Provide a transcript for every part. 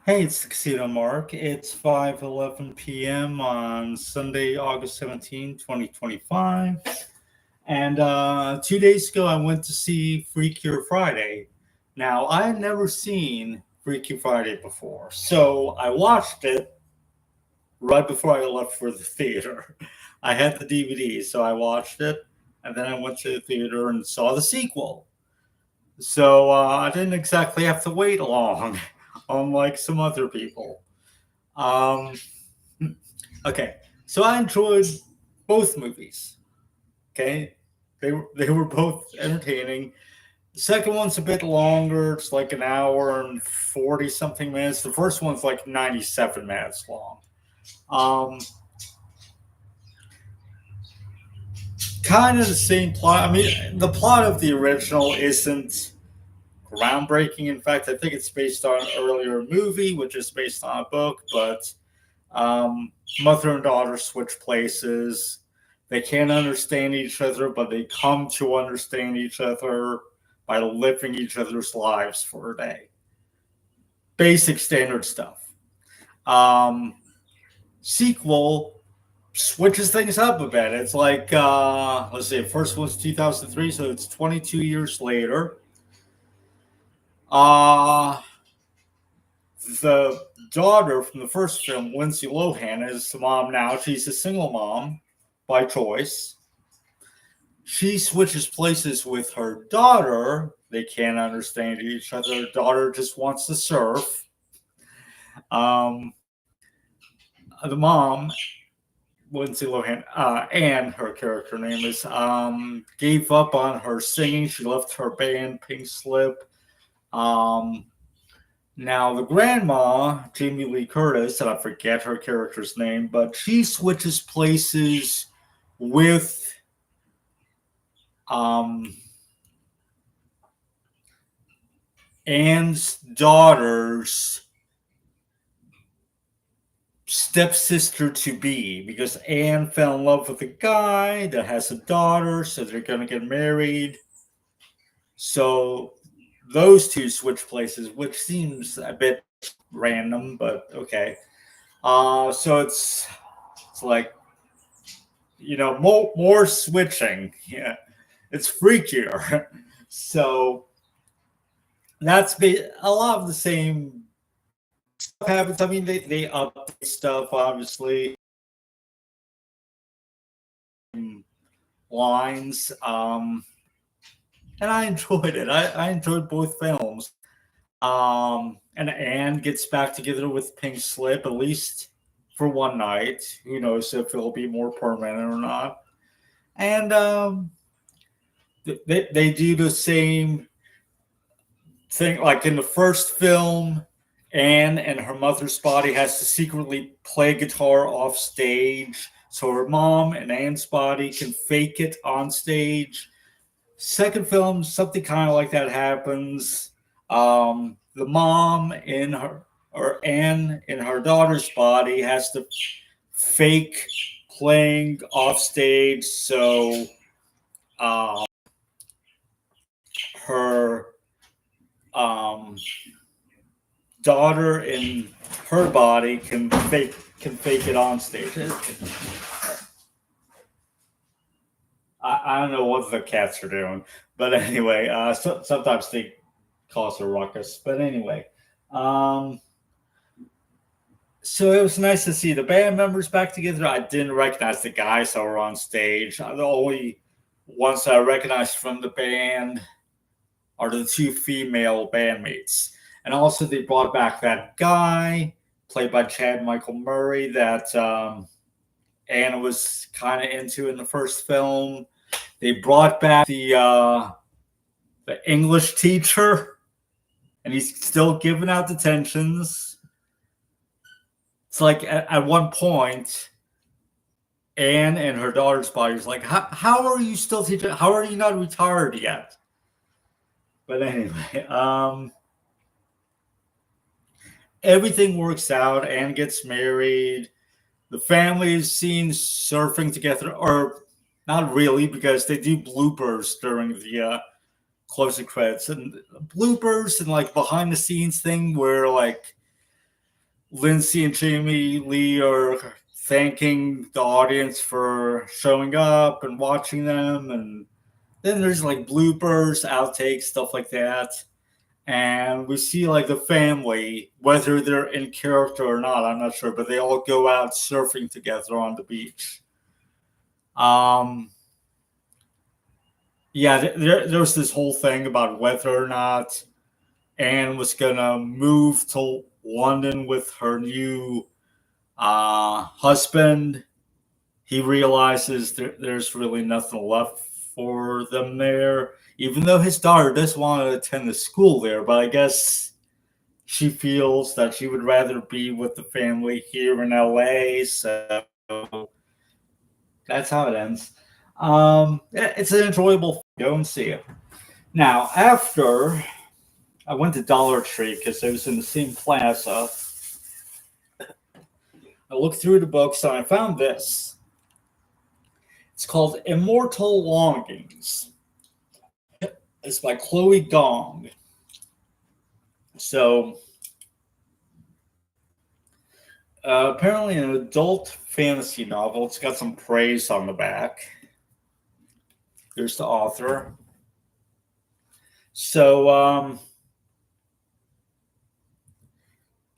Hey, it's the Casino Mark. It's 5:11 p.m. on Sunday, August 17, 2025. And 2 days ago, I went to see Freakier Friday. Now, I had never seen Freaky Friday before, so I watched it right before I left for the theater. I had the DVD, so I watched it, and then I went to the theater and saw the sequel. So I didn't exactly have to wait long, unlike some other people. Um, okay, so I enjoyed both movies. Okay, they were both entertaining. The second one's a bit longer. It's like an hour and 40 something minutes. The first one's like 97 minutes long. Um, Kind of the same plot. I mean, the plot of the original isn't groundbreaking. In fact, I think it's based on an earlier movie, which is based on a book, but Um, mother and daughter switch places. They can't understand each other, but they come to understand each other by living each other's lives for a day. Basic standard stuff. Um, Sequel switches things up a bit. It's like, let's see, first one's 2003, so it's 22 years later. Uh, the daughter from the first film, Lindsay Lohan, is the mom now. She's a single mom by choice. She switches places with her daughter. They can't understand each other. Her daughter just wants to surf. Um, the mom, Lindsay Lohan, and her character name is, gave up on her singing. She left her band, Pink Slip. Um, Now, the grandma, Jamie Lee Curtis, and I forget her character's name, but she switches places with um, Anne's daughter's stepsister to be because Anne fell in love with a guy that has a daughter, so they're going to get married. So those two switch places, which seems a bit random, but okay. So it's like more switching. Yeah, it's freakier. So a lot of the same stuff happens. I mean, they update stuff obviously, lines. And I enjoyed it. I enjoyed both films. And Anne gets back together with Pink Slip at least for one night. Who knows if it'll be more permanent or not? And they do the same thing like in the first film. Anne and her mother's body has to secretly play guitar off stage so her mom and Anne's body can fake it on stage. Second film, something kind of like that happens. The mom in her or Anne in her daughter's body has to fake playing off stage, so um, her um, daughter in her body can fake it on stage. I don't know what the cats are doing, but anyway, sometimes they cause a ruckus. But anyway, um, so it was nice to see the band members back together. I didn't recognize the guys that were on stage. The only ones I recognized from the band are the two female bandmates, and also they brought back that guy played by Chad Michael Murray that Anna was kind of into in the first film. They brought back the English teacher, and he's still giving out detentions. It's like at one point, Anne and her daughter's body is like, how are you still teaching? How are you not retired yet? But anyway, everything works out. Anne gets married. The family is seen surfing together, or not really, because they do bloopers during the closing credits and bloopers and like behind the scenes thing where like Lindsay and Jamie Lee are thanking the audience for showing up and watching them, and then there's like bloopers, outtakes, stuff like that. And we see like the family, whether they're in character or not, I'm not sure, but they all go out surfing together on the beach. Um, yeah, there's this whole thing about whether or not Anne was gonna move to London with her new husband. He realizes there's really nothing left for them there, even though his daughter does want to attend the school there. But I guess she feels that she would rather be with the family here in LA. So that's how it ends. It's an enjoyable. Go and see it. Now, after I went to Dollar Tree because it was in the same plaza, I looked through the books and I found this. It's called Immortal Longings. It's by Chloe Gong. So, apparently, an adult fantasy novel. It's got some praise on the back. Here's the author. So,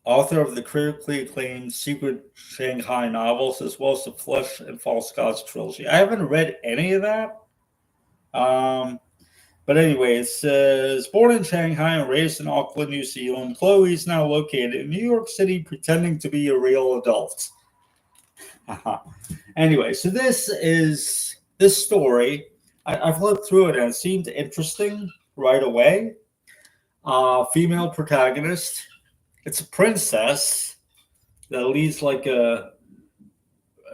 author of the critically acclaimed Secret Shanghai novels, as well as the Flesh and False Gods trilogy. I haven't read any of that. But anyway, it says, born in Shanghai and raised in Auckland, New Zealand, Chloe is now located in New York City pretending to be a real adult. Anyway, so this story. I flipped through it and it seemed interesting right away. Female protagonist. It's a princess that leads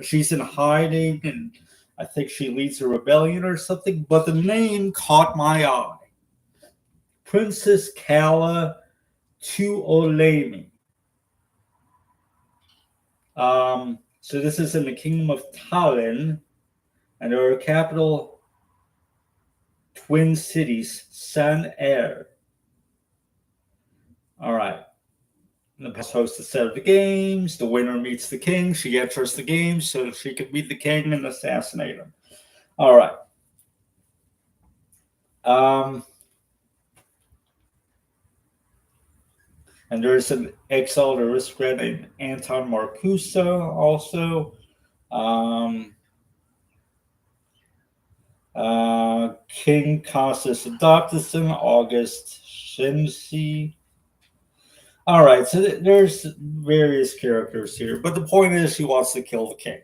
she's in hiding and I think she leads a rebellion or something, but the name caught my eye. Princess Kala Tuolemi. So this is in the Kingdom of Tallinn, and there are capital twin cities, San Air. All right. The past hosts a set of the games. The winner meets the king. She enters the game so she can meet the king and assassinate him. All right. And there's an exiled aristocrat named Anton Marcusa also. King Costas Adoptison, August Shinsi. All right, so there's various characters here, but the point is she wants to kill the king.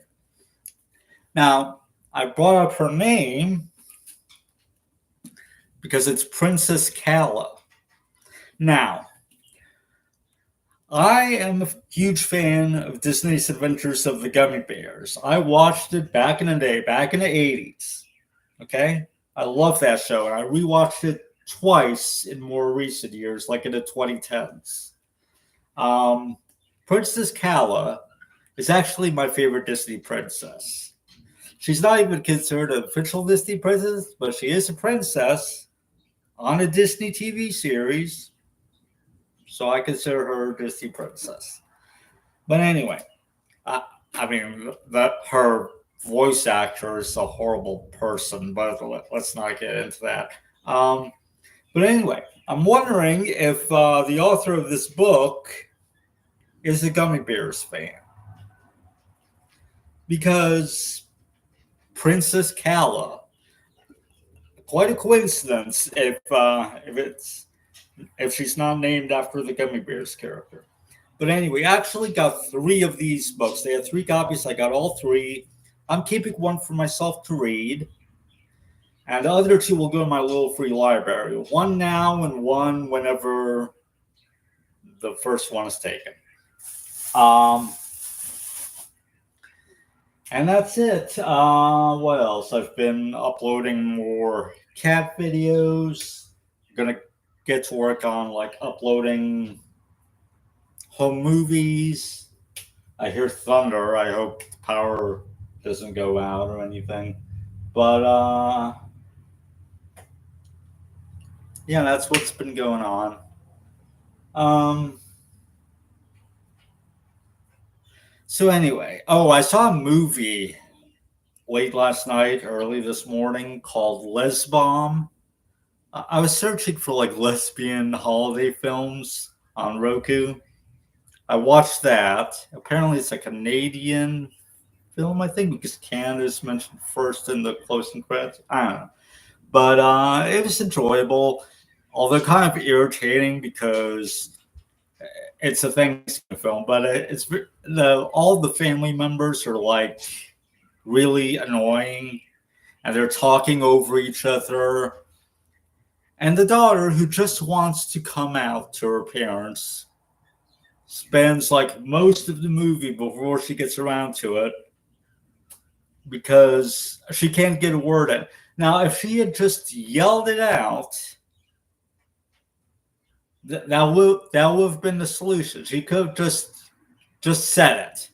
Now, I brought up her name because it's Princess Kala. Now, I am a huge fan of Disney's Adventures of the Gummy Bears. I watched it back in the day, back in the 80s. Okay? I love that show, and I rewatched it twice in more recent years, like in the 2010s. Princess Kala is actually my favorite Disney princess. She's not even considered an official Disney princess, but she is a princess on a Disney TV series. So I consider her a Disney princess. But anyway, I mean, that her voice actor is a horrible person, but let's not get into that. But anyway, I'm wondering if the author of this book is a Gummy Bears fan. Because Princess Kala, quite a coincidence if she's not named after the Gummy Bears character. But anyway, I actually got 3 of these books. They had 3 copies. I got all 3. I'm keeping one for myself to read. And the other 2 will go in my little free library. 1 now and 1 whenever the first one is taken. And that's it. What else? I've been uploading more cat videos. I'm going to get to work on uploading home movies. I hear thunder. I hope the power doesn't go out or anything. But yeah, that's what's been going on. So anyway, oh, I saw a movie late last night, early this morning called Lesbomb. I was searching for like lesbian holiday films on Roku. I watched that. Apparently, it's a Canadian film, I think, because Canada's mentioned first in the closing credits. I don't know. But it was enjoyable, although kind of irritating because it's a Thanksgiving film, but it's all the family members are like really annoying and they're talking over each other. And the daughter, who just wants to come out to her parents, spends like most of the movie before she gets around to it because she can't get a word in. Now, if she had just yelled it out, that would have been the solution. She could have just said it.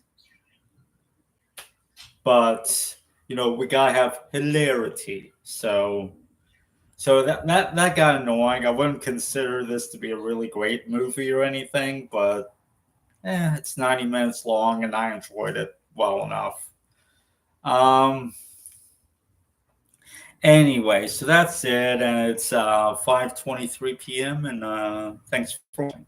But we gotta have hilarity. So that got annoying. I wouldn't consider this to be a really great movie or anything, but it's 90 minutes long, and I enjoyed it well enough. Anyway, so that's it, and it's 5:23 p.m. and thanks for watching.